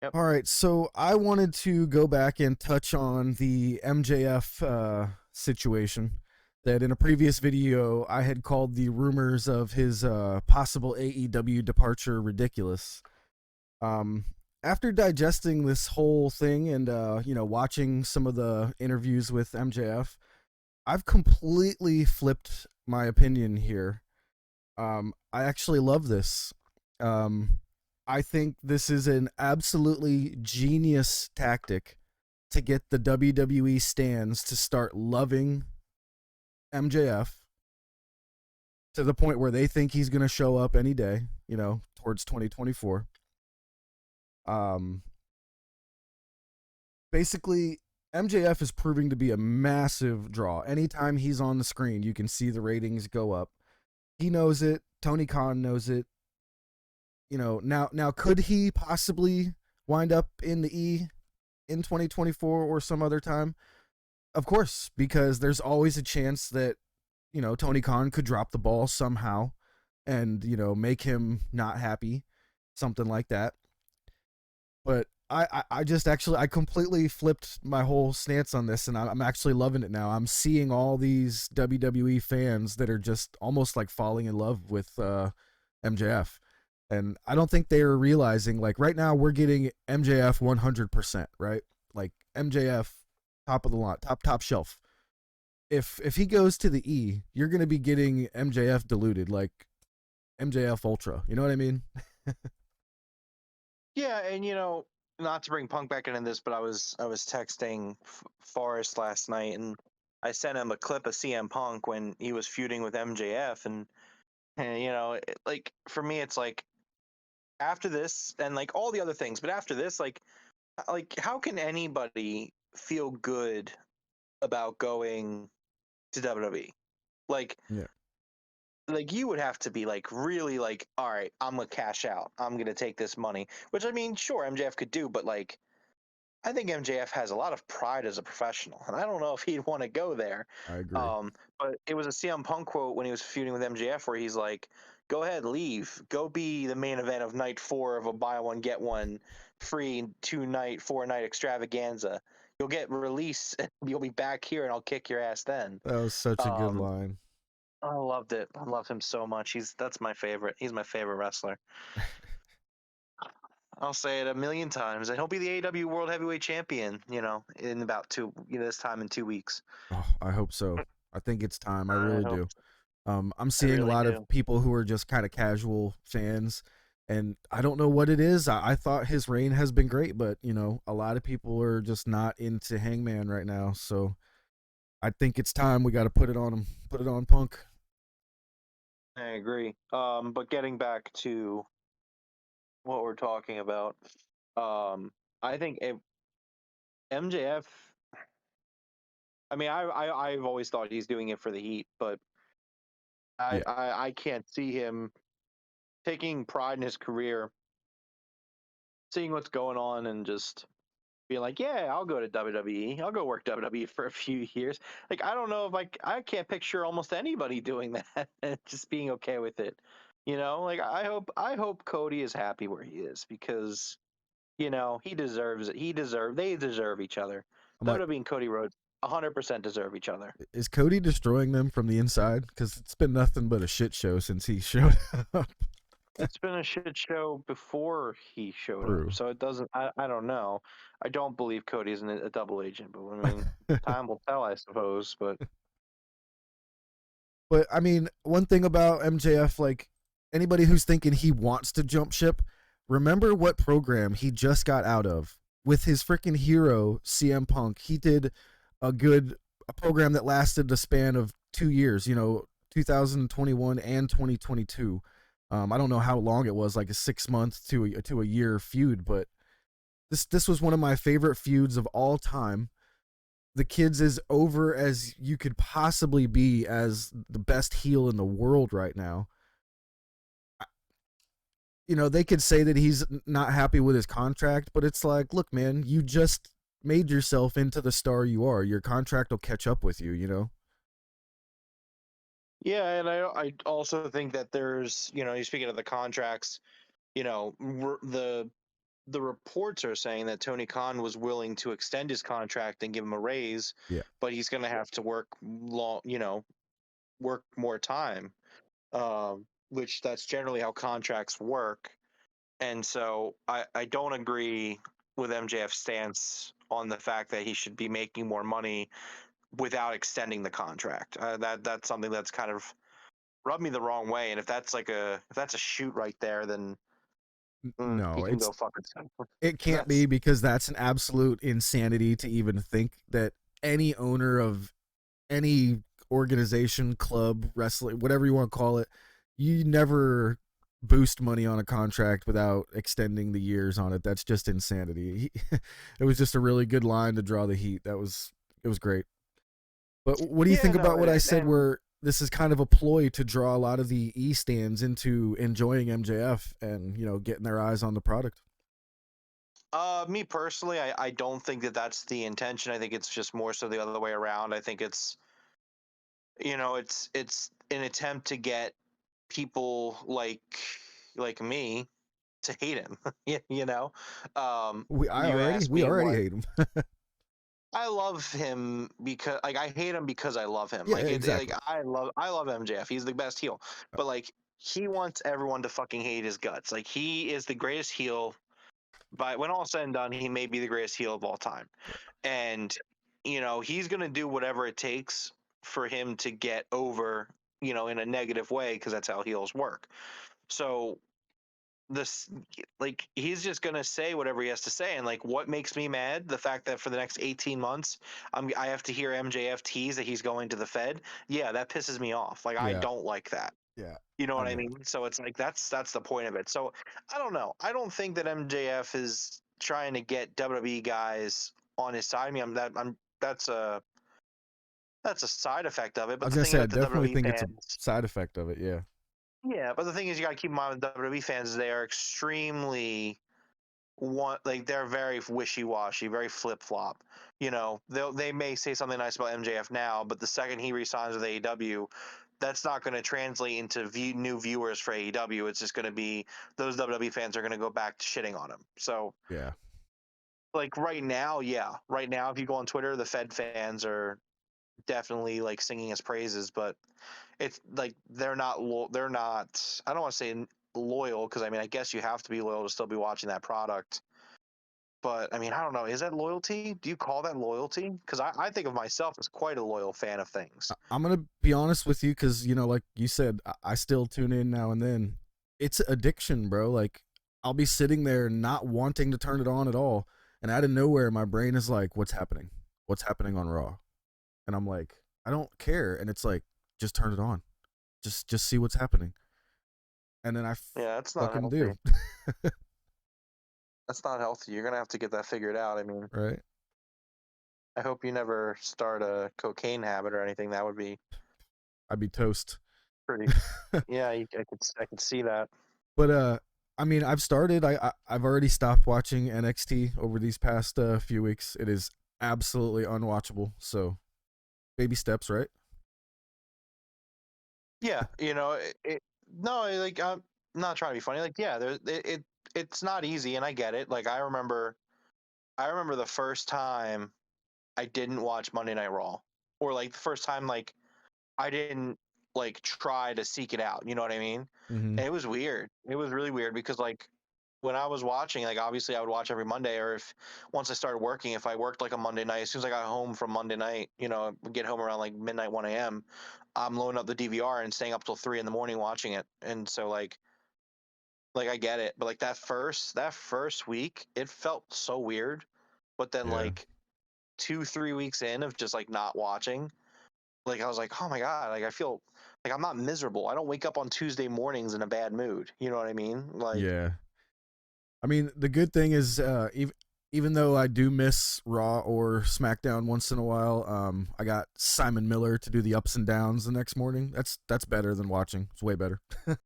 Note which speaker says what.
Speaker 1: Yep.
Speaker 2: All right, so I wanted to go back and touch on the MJF situation that in a previous video I had called the rumors of his possible AEW departure ridiculous. Um, After digesting this whole thing and watching some of the interviews with MJF, I've completely flipped my opinion here. I actually love this. Um, I think this is an absolutely genius tactic to get the WWE stands to start loving MJF to the point where they think he's going to show up any day, towards 2024. Um, Basically, MJF is proving to be a massive draw. Anytime he's on the screen, you can see the ratings go up. He knows it. Tony Khan knows it. Now could he possibly wind up in the E in 2024 or some other time? Of course, because there's always a chance that Tony Khan could drop the ball somehow and make him not happy, something like that. But I just actually I completely flipped my whole stance on this, and I'm actually loving it now. I'm seeing all these WWE fans that are just almost like falling in love with MJF, and I don't think they're realizing, like, right now we're getting MJF 100%, right? Like MJF, top of the line, top shelf. If he goes to the E, you're gonna be getting MJF diluted, like MJF Ultra. You know what I mean?
Speaker 1: Yeah, and not to bring Punk back into this, but I was texting Forrest last night, and I sent him a clip of CM Punk when he was feuding with MJF, and like for me, it's like after this, and like all the other things, but after this, like how can anybody feel good about going to WWE? Like
Speaker 2: Yeah.
Speaker 1: like you would have to be like really like, all right, I'm gonna cash out. I'm gonna take this money. Which I mean, sure, MJF could do, but like I think MJF has a lot of pride as a professional, and I don't know if he'd want to go there.
Speaker 2: I agree.
Speaker 1: But it was a CM Punk quote when he was feuding with MJF where he's like, "Go ahead, leave. Go be the main event of night 4 of a buy one get one free 2 night 4 night extravaganza. You'll get released. And you'll be back here, and I'll kick your ass then."
Speaker 2: That was such a good
Speaker 1: Um,
Speaker 2: line.
Speaker 1: I loved it. I loved him so much. That's my favorite. He's my favorite wrestler. I'll say it a million times, and he'll be the AEW World Heavyweight Champion. In about this time in 2 weeks.
Speaker 2: Oh, I hope so. I think it's time. I
Speaker 1: I
Speaker 2: really
Speaker 1: hope.
Speaker 2: do. I'm
Speaker 1: I
Speaker 2: seeing a
Speaker 1: really
Speaker 2: lot of
Speaker 1: do.
Speaker 2: people who are just kind of casual fans, and I don't know what it is. I thought his reign has been great, but a lot of people are just not into Hangman right now. So I think it's time we got to put it on him. Put it on Punk.
Speaker 1: I agree. But getting back to what we're talking about, I think MJF. I mean, I've always thought he's doing it for the heat, but I
Speaker 2: Yeah.
Speaker 1: I, I can't see him taking pride in his career, seeing what's going on, and just being like, yeah, I'll go to WWE. I'll go work WWE for a few years. Like, I don't know if I can't picture almost anybody doing that and just being okay with it. Like I hope Cody is happy where he is because he deserves it. They deserve each other.
Speaker 2: I'm like,
Speaker 1: WWE and Cody Rhodes 100% deserve each other.
Speaker 2: is Cody destroying them from the inside? Because it's been nothing but a shit show since he showed up.
Speaker 1: It's been a shit show before he showed up,
Speaker 2: True.
Speaker 1: so it doesn't. I don't know. I don't believe Cody's a double agent, but I mean, time will tell, I suppose. But
Speaker 2: But I mean, one thing about MJF, like anybody who's thinking he wants to jump ship, remember what program he just got out of with his freaking hero CM Punk. He did a program that lasted the span of 2 years. 2021 and 2022. I don't know how long it was, like a 6 month to a year feud, but this was one of my favorite feuds of all time. The kid's as over as you could possibly be as the best heel in the world right now. They could say that he's not happy with his contract, but it's like, look, man, you just made yourself into the star you are. Your contract will catch up with you.
Speaker 1: yeah, and I also think that there's you're speaking of the contracts, the the reports are saying that Tony Khan was willing to extend his contract and give him a raise,
Speaker 2: Yeah.
Speaker 1: but he's going to have to work work more time, which that's generally how contracts work. And so I don't agree with MJF's stance on the fact that he should be making more money without extending the contract. That's something that's kind of rubbed me the wrong way. And if that's a shoot right there, then he
Speaker 2: No,
Speaker 1: can go fuck himself.
Speaker 2: it can't
Speaker 1: That's
Speaker 2: be, because that's an absolute insanity to even think that any owner of any organization, club, wrestling, whatever you want to call it, you never boost money on a contract without extending the years on it. That's just insanity. It was just a really good line to draw the heat. It was great. But what do you think about what I said, where this is kind of a ploy to draw a lot of the E stands into enjoying MJF and, getting their eyes on the product?
Speaker 1: Me personally, I don't think that that's the intention. I think it's just more so the other way around. I think it's an attempt to get people like me to hate him. you know,
Speaker 2: We
Speaker 1: you asked
Speaker 2: we
Speaker 1: me
Speaker 2: already
Speaker 1: what
Speaker 2: hate him.
Speaker 1: I love him because I hate him because I love him.
Speaker 2: Yeah,
Speaker 1: Like
Speaker 2: exactly.
Speaker 1: I love MJF. He's the best heel. But like he wants everyone to fucking hate his guts. Like he is the greatest heel. But when all said and done, he may be the greatest heel of all time. And he's gonna do whatever it takes for him to get over, in a negative way, because that's how heels work. So this, like, he's just gonna say whatever he has to say. And like, what makes me mad, the fact that for the next 18 months I have to hear MJF tease that he's going to the Fed. Yeah, that pisses me off. Like, I
Speaker 2: Yeah,
Speaker 1: don't like that.
Speaker 2: yeah,
Speaker 1: You know
Speaker 2: I
Speaker 1: what I
Speaker 2: get it.
Speaker 1: mean? So it's like that's the point of it. So I don't know. I don't think that MJF is trying to get WWE guys on his side. I mean, that's a side effect of it.
Speaker 2: I
Speaker 1: But
Speaker 2: was
Speaker 1: the
Speaker 2: gonna
Speaker 1: thing
Speaker 2: say, I
Speaker 1: about the
Speaker 2: definitely
Speaker 1: WWE
Speaker 2: think it's a
Speaker 1: fans,
Speaker 2: side effect of it. Yeah,
Speaker 1: yeah. But the thing is, you got to keep in mind with WWE fans, they are extremely they're very wishy washy, very flip flop. They may say something nice about MJF now, but the second he resigns with AEW, that's not going to translate into new viewers for AEW. It's just going to be those WWE fans are going to go back to shitting on him. So,
Speaker 2: yeah,
Speaker 1: like right now, yeah, right now, if you go on Twitter, the Fed fans are definitely like singing his praises, but it's like they're not. I don't want to say loyal, because I mean, I guess you have to be loyal to still be watching that product. But I mean, I don't know. Is that loyalty? Do you call that loyalty? Because I think of myself as quite a loyal fan of things.
Speaker 2: I'm gonna be honest with you, because like you said, I still tune in now and then. It's addiction, bro. Like, I'll be sitting there not wanting to turn it on at all, and out of nowhere, my brain is like, "What's happening? What's happening on Raw?" And I'm like, "I don't care," and it's like, "Just turn it on. Just see what's happening." And then I
Speaker 1: Yeah, that's not
Speaker 2: fucking do.
Speaker 1: healthy. That's not healthy. You're gonna have to get that figured out. I mean,
Speaker 2: Right?
Speaker 1: I hope you never start a cocaine habit or anything. That would be
Speaker 2: I'd be toast.
Speaker 1: pretty. Yeah, I could see that.
Speaker 2: But I mean, I've started. I've already stopped watching NXT over these past few weeks. It is absolutely unwatchable. So, baby steps, right?
Speaker 1: Yeah, no, like I'm not trying to be funny. Like, yeah, it's not easy, and I get it. Like, I remember the first time I didn't watch Monday Night Raw, or like the first time like I didn't like try to seek it out. You know what I mean?
Speaker 2: Mm-hmm.
Speaker 1: And it was weird. It was really weird because like when I was watching, like obviously I would watch every Monday, or if once I started working, if I worked like a Monday night, as soon as I got home from Monday night, would get home around like midnight, 1 a.m. I'm loading up the DVR and staying up till 3 in the morning watching it. And so like I get it, but like that first week, it felt so weird. But then
Speaker 2: Yeah.
Speaker 1: like 2, 3 weeks in of just like not watching, like I was like, oh my god, like I feel like I'm not miserable. I don't wake up on Tuesday mornings in a bad mood. You know what I mean? Like,
Speaker 2: Yeah. I mean, the good thing is, even though I do miss Raw or SmackDown once in a while, I got Simon Miller to do the ups and downs the next morning. That's better than watching. It's way better.